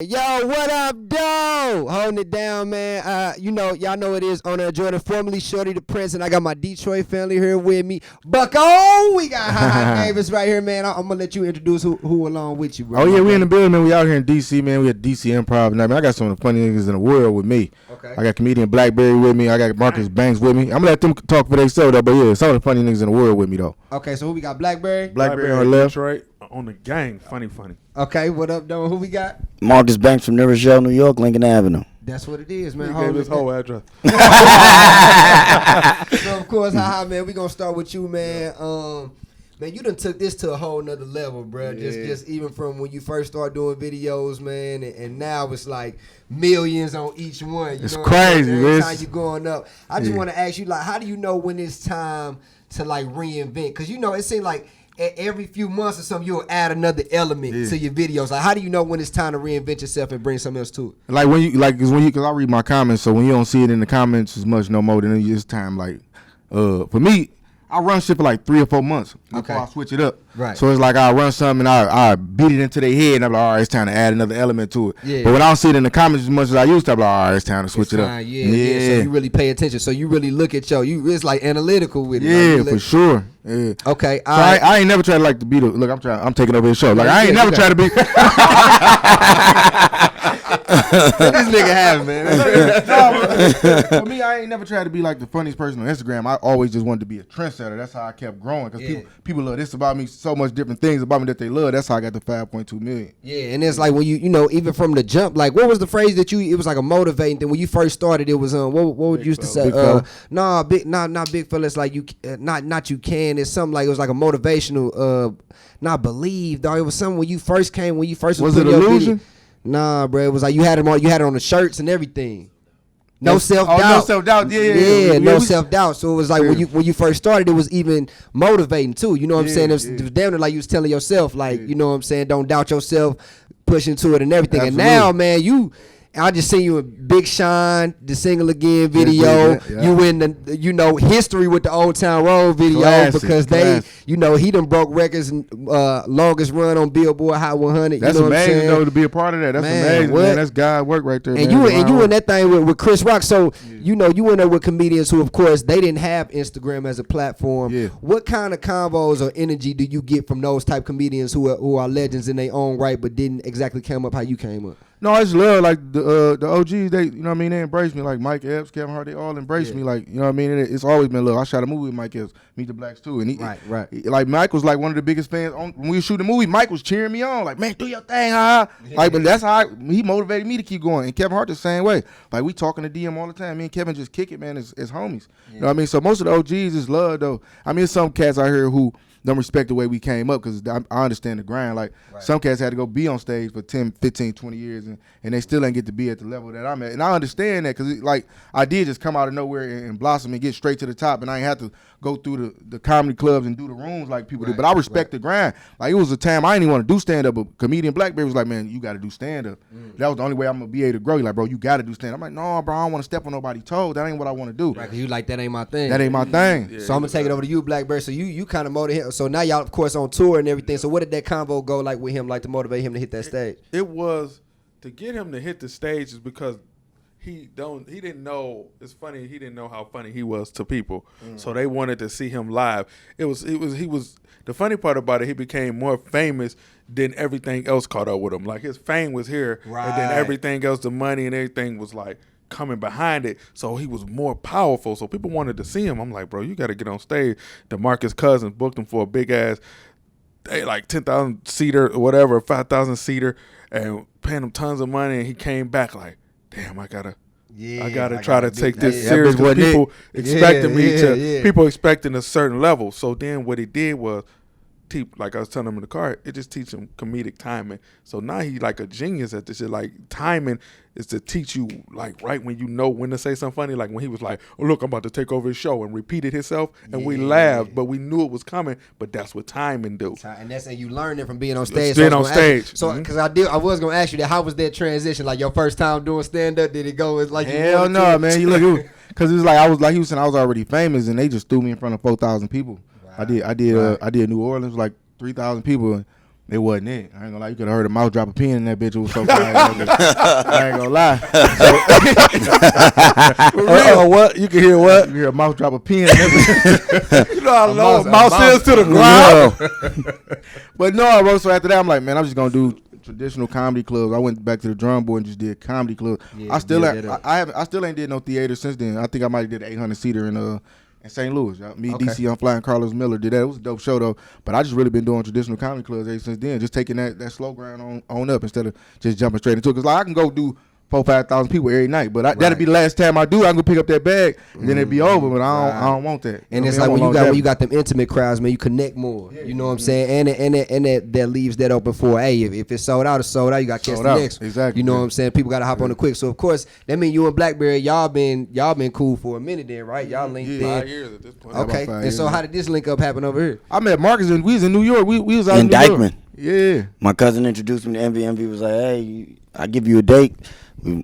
Yo, what up, though? Holding it down, man. Y'all know it is on Jordan, formerly Shorty the Prince, and I got my Detroit family here with me. Bucko, we got HaHa Davis right here, man. I'm gonna let you introduce who along with you, bro. Oh yeah, we in the building, man. We out here in DC, man. We at DC Improv, and I got some of the funny niggas in the world with me. Okay. I got comedian Blackberry with me. I got Marcus Banks with me. I'm gonna let them talk for themselves, though. But yeah, some of the funny niggas in the world with me, though. Okay, so who we got? Blackberry. Blackberry on her left. Detroit on the gang. Funny. Okay, what up, though? Who we got? Marcus Banks from New Rochelle, New York, Lincoln Avenue. That's what it is, man. He gave his whole address. So of course, HaHa, man, we gonna start with you, man. Man, you done took this to a whole nother level, bro. Yeah. Just even from when you first started doing videos, man, and now it's like millions on each one. You It's know what I'm saying? crazy, Every man. time you going up. I just want to ask you, like, how do you know when it's time to like reinvent? Because it seems like every few months or something, you'll add another element to your videos. Like, how do you know when it's time to reinvent yourself and bring something else to it? Like because I read my comments, so when you don't see it in the comments as much no more, then it's time. Like, for me, I run shit for like 3 or 4 months before I switch it up. Right. So it's like I run something and I beat it into their head and I'm like, all right, it's time to add another element to it. Yeah. But when I don't see it in the comments as much as I used to, I'm like, all right, it's time to switch it up. Yeah. So you really pay attention. So you really look at it's like analytical with it. Yeah, Like, for sure. Yeah. Okay. So I ain't never tried to like to be the look. I'm taking over his show. Like I ain't Yeah, never tried to be. this nigga have, man. For me, I ain't never tried to be like the funniest person on Instagram. I always just wanted to be a trendsetter. That's how I kept growing. Because people love this about me, so much different things about me that they love. That's how I got the 5.2 million. Yeah, and it's like when you even from the jump, like what was the phrase that it was like a motivating thing when you first started? It was what would you used to say? Big fella. Not big fella. It's like you not you can. It's something like it was like a motivational. Not believe, dog. It was something when you first came. When you first Was putting it your illusion? video. Nah, bro. It was like you had them on. You had it on the shirts and everything. No self-doubt. Oh, no self-doubt. Yeah. No self-doubt. So it was like when you first started, it was even motivating too. You know what I'm saying? It was damn near like you was telling yourself, like, you know what I'm saying? Don't doubt yourself, push into it and everything. Absolutely. And now, man, I just seen you in Big Shine, the Single Again video. Yeah. You in the, history with the Old Town Road video because he done broke records and longest run on Billboard Hot 100. That's you know amazing what I'm saying? though to be a part of that. That's amazing, man. That's God work right there. And man. you in that thing with Chris Rock. So you went there with comedians who, of course, they didn't have Instagram as a platform. Yeah. What kind of convos or energy do you get from those type comedians who are legends in their own right, but didn't exactly come up how you came up? No, I just love like the OGs. They they embrace me like Mike Epps, Kevin Hart. They all embrace me like It's always been love. I shot a movie with Mike Epps, Meet the Blacks too, and like Mike was like one of the biggest fans. When we were shooting the movie, Mike was cheering me on like, man, do your thing, HaHa. Like, but that's how he motivated me to keep going. And Kevin Hart the same way. Like we talking to DM all the time. Me and Kevin just kick it, man. As homies. You know what I mean? So most of the OGs is love though. I mean, some cats out here who don't respect the way we came up because I understand the grind. Like some cats had to go be on stage for 10, 15, 20 years and they still ain't get to be at the level that I'm at. And I understand that because I did just come out of nowhere and blossom and get straight to the top and I ain't have to go through the comedy clubs and do the rooms like people do. But I respect the grind. Like it was a time I didn't even want to do stand-up, but comedian Blackberry was like, man, you got to do stand-up. That was the only way I'm going to be able to grow. He's like, bro, you got to do stand-up. I'm like, no, bro, I don't want to step on nobody's toes. That ain't what I want to do. Right, 'cause you like, that ain't my thing. That ain't my thing. So I'm going to take it over to you, Blackberry. So you kind of motivate him. So now y'all, of course, on tour and everything. So what did that convo go like with him, like to motivate him to hit that stage? It was to get him to hit the stage is because he didn't know. It's funny, he didn't know how funny he was to people. So they wanted to see him live. He was the funny part about it, he became more famous than everything else caught up with him. Like his fame was here, and then everything else, the money and everything was like coming behind it. So he was more powerful. So people wanted to see him. I'm like, bro, you got to get on stage. DeMarcus Cousins booked him for a big ass, like 10,000 seater or whatever, 5,000 seater, and paying him tons of money. And he came back like, damn, I gotta try to take this serious because people expecting people expecting a certain level. So then what he did was, like I was telling him in the car, it just teach him comedic timing. So now he like a genius at this shit. Like timing is to teach you like right when you know when to say something funny. Like when he was like, "Oh look, I'm about to take over his show," and repeated himself, and we laughed, but we knew it was coming. But that's what timing do. And that's and you learned it from being on stage. Being on stage. So because I was gonna ask you that, how was that transition? Like your first time doing stand up, did it go as like? Hell no, man. You look, because it was like he was saying I was already famous, and they just threw me in front of 4,000 people. I did New Orleans like 3,000 people. It wasn't it. I ain't gonna lie. You could have heard a mouse drop a pin in that bitch. It was so quiet. I ain't gonna lie. What? You can hear what? You hear a mouse drop a pin. In that You know how low mouse is to the ground. But no, so after that, I'm like, man, I'm just gonna do traditional comedy clubs. I went back to the drum board and just did comedy clubs. Yeah, I still ain't did no theater since then. I think I might have did an 800 seater in St. Louis. Me, DC, I'm flying. Carlos Miller did that. It was a dope show though. But I just really been doing traditional comedy clubs ever since then. Just taking that slow ground on up instead of just jumping straight into it. Cause like I can go do 4,000-5,000 people every night, but that'll be the last time I do. I can go pick up that bag and then it'll be over. But I don't want that. And it's like when you got them intimate crowds, man, you connect more. Yeah, you know what I'm saying? And that leaves that open for if it's sold out, it's sold out. You got to catch the next. Exactly. You know what I'm saying? People got to hop on it quick. So of course that means you and Blackberry, y'all been cool for a minute then, right? Y'all linked in 5 years at this point. Okay. And so how did this link up happen over here? I met Marcus and we was in New York. We was out in New York. Yeah. My cousin introduced me to Envy. Envy was like, hey, I give you a date.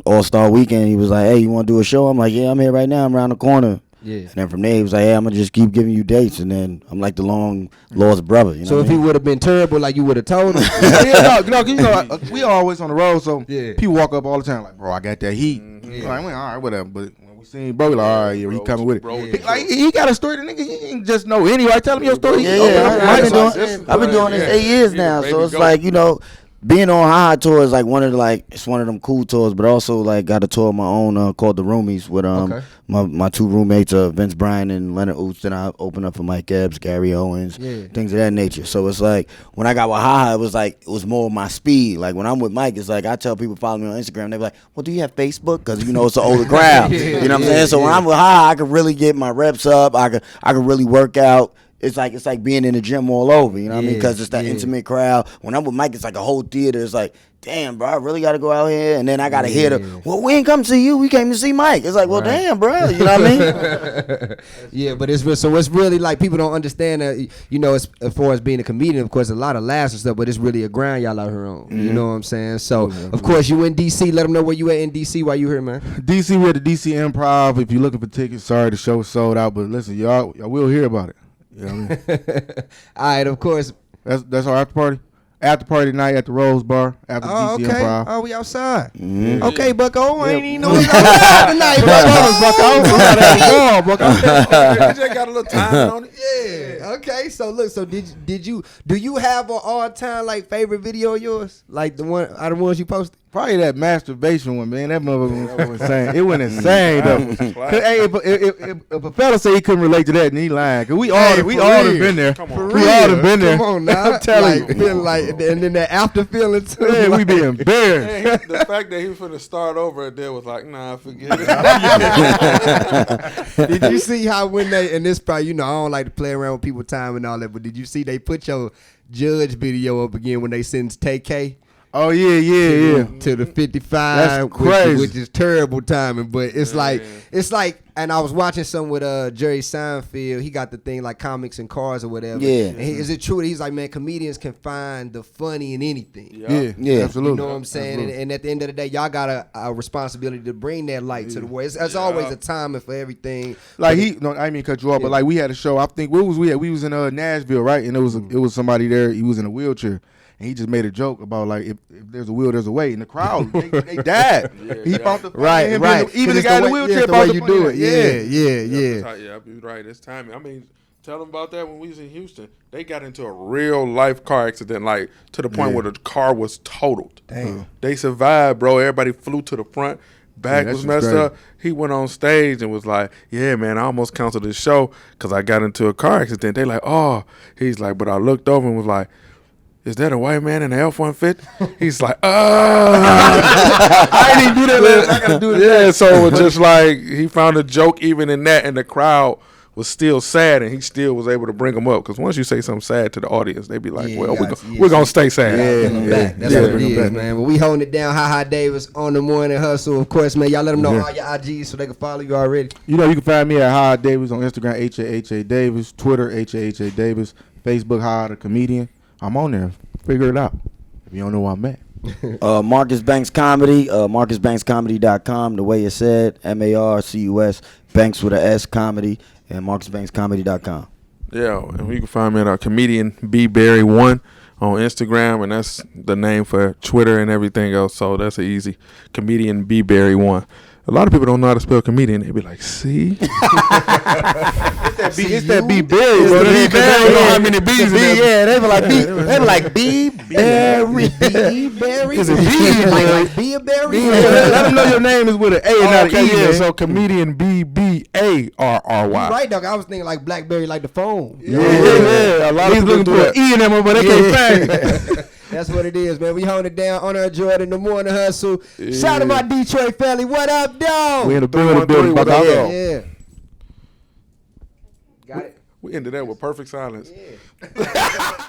All-Star weekend. He was like, hey, you want to do a show? I'm like, yeah, I'm here right now. I'm around the corner. Yeah. And then from there, he was like, hey, I'm going to just keep giving you dates. And then I'm like the long lost brother. You know so if he would have been terrible, like you would have told him? We always on the road, so people walk up all the time like, bro, I got that heat. Like, all right, whatever. But when we seen bro, we like, all right, he coming with it. He got a story. The nigga, he ain't just know anyway. Tell him your story. I've been doing this 8 years now. So it's like, being on HaHa tour is like it's one of them cool tours, but also like got a tour of my own called The Roomies with my two roommates, Vince Bryan and Leonard Oots. Then I opened up for Mike Epps, Gary Owens, things of that nature. So it's like when I got with HaHa, it was more my speed. Like when I'm with Mike, it's like I tell people follow me on Instagram. They be like, well, do you have Facebook? Because it's an older crowd. You know what I'm saying? So when I'm with HaHa, I can really get my reps up. I can really work out. It's like being in the gym all over, you know what I mean? Because it's that intimate crowd. When I'm with Mike, it's like a whole theater. It's like, damn, bro, I really got to go out here. And then I got to hear well, we ain't come to see you. We came to see Mike. It's like, well, damn, bro. You know what I mean? Yeah, but it's really like people don't understand that, as far as being a comedian, of course, a lot of laughs and stuff, but it's really a grind y'all out here on. You know what I'm saying? So, of course, you in D.C. Let them know where you at in D.C. while you here, man. D.C., we're at the D.C. Improv. If you're looking for tickets, sorry, the show sold out. But listen, y'all will hear about it. You know what I mean? All right, of course. That's our after party. After party night at the Rose Bar after the DC Improv. Oh, we outside. Mm-hmm. Okay, Bucko. I ain't even know we was outside tonight, Bucko. You just got a little time on it. Yeah. Okay. So look. So do you have an all-time like favorite video of yours? Like the one out of the ones you posted? Probably that masturbation one, man. That motherfucker was insane. It went insane though. Hey, if a fella say he couldn't relate to that, and he lying. Cause we all have been there. We all have been there. Come on now. I'm telling you, feeling like, and then that after feeling too. Man, we be embarrassed. The fact that he was finna start over there was like, nah, forget it. Did you see how when they, and this probably, I don't like to play around with people's time and all that, but did you see they put your Judge video up again when they sentenced TK? Oh yeah. To the 55, that's crazy. Which is terrible timing. But it's like, and I was watching some with Jerry Seinfeld. He got the thing like comics and cars or whatever. Yeah. And is it true that he's like, man, comedians can find the funny in anything? Yeah, absolutely. You know what I'm saying? And at the end of the day, y'all got a responsibility to bring that light to the world. It's always a timing for everything. Like I didn't mean to cut you off, but like we had a show. I think where was we at? We was in Nashville, right? And it was somebody there. He was in a wheelchair. And he just made a joke about like if there's a will, there's a way. And the crowd, they died. He found the right. Even the guy in the wheelchair found the do it. Yeah, right. It's timing. I mean, tell them about that when we was in Houston. They got into a real life car accident, like to the point where the car was totaled. Damn. They survived, bro. Everybody flew to the front. Back was messed up. He went on stage and was like, yeah, man, I almost canceled the show because I got into a car accident. They like, oh. He's like, but I looked over and was like, is that a white man in an F-150? He's like, I didn't even do that. I gotta do that. Yeah, so it was just like he found a joke even in that, and the crowd was still sad, and he still was able to bring them up. Because once you say something sad to the audience, they be like, well, we're going to stay sad. That's what it is, man. But we holding it down. HaHa Davis on the Morning Hustle. Of course, man, y'all let them know all your IGs so they can follow you already. You can find me at HaHa Davis on Instagram, HaHa Davis, Twitter, HaHa Davis, Facebook, HaHa the Comedian. I'm on there. Figure it out. If you don't know where I'm at. Marcus Banks Comedy, MarcusBanksComedy.com, the way it's said, MARCUS, Banks with an S, comedy, and MarcusBanksComedy.com. Yeah, and you can find me at our comedian B Berry 1 on Instagram, and that's the name for Twitter and everything else. So that's an easy. Comedian B Berry 1. A lot of people don't know how to spell comedian. They be like, see? It's that B Berry, bro. B Berry. Know how many B's in there. Yeah, they be like B Berry. B Berry. Is it B? Like be a berry? Let them know your name is with an A and not an E. Yeah, Man. so comedian BBARRY. Right, dog. I was thinking like BlackBerry, like the phone. Yeah. A lot of people looking for an E in them, but they can't find it. That's what it is, man. We holding it down on our Jordan, the morning hustle. Shout out to my Detroit family. What up, dog? We in the building. Yeah. Got it. We ended that with perfect silence. Yeah.